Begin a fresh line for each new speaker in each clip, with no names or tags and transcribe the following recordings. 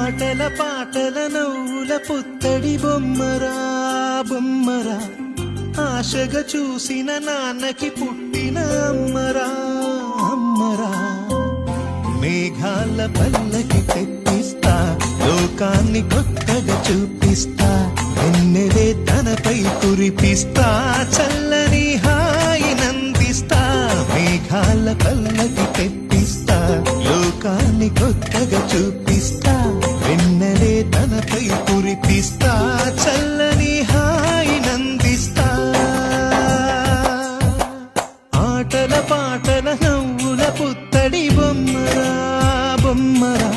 ఆటల పాటల నవ్వుల పుత్తడి బొమ్మరా బొమ్మరా, ఆశగా చూసిన నాన్నకి పుట్టిన అమ్మరా అమ్మరా. మేఘాల పల్లకి తెప్పిస్తా, లోకాన్ని కొత్తగా చూపిస్తా, వెన్నెలే తనపై కురిపిస్తా, చల్లని హాయినందిస్తా. మేఘాల పల్లకి తెప్పిస్తా, లోకాన్ని కొత్తగా చూపిస్తా, వెన్నెలే తనపై కురిపిస్తా, చల్లని హాయినందిస్తా. ఆటల పాటల నవ్వుల పుత్తడి బొమ్మరా బొమ్మరా,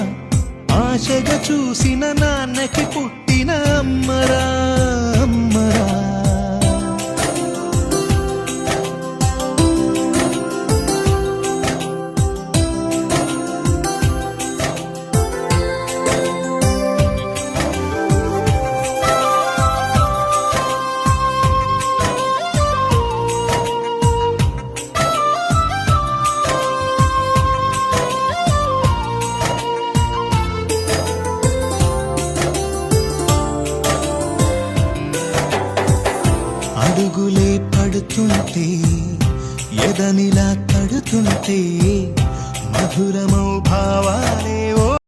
ఆశగా చూసిన నాన్నకి పుట్టిన అమ్మరా అమ్మరా. అడుగులే పడుతుంటే, ఎదనిలా తడుతుంటే, మధురమౌ భావాలే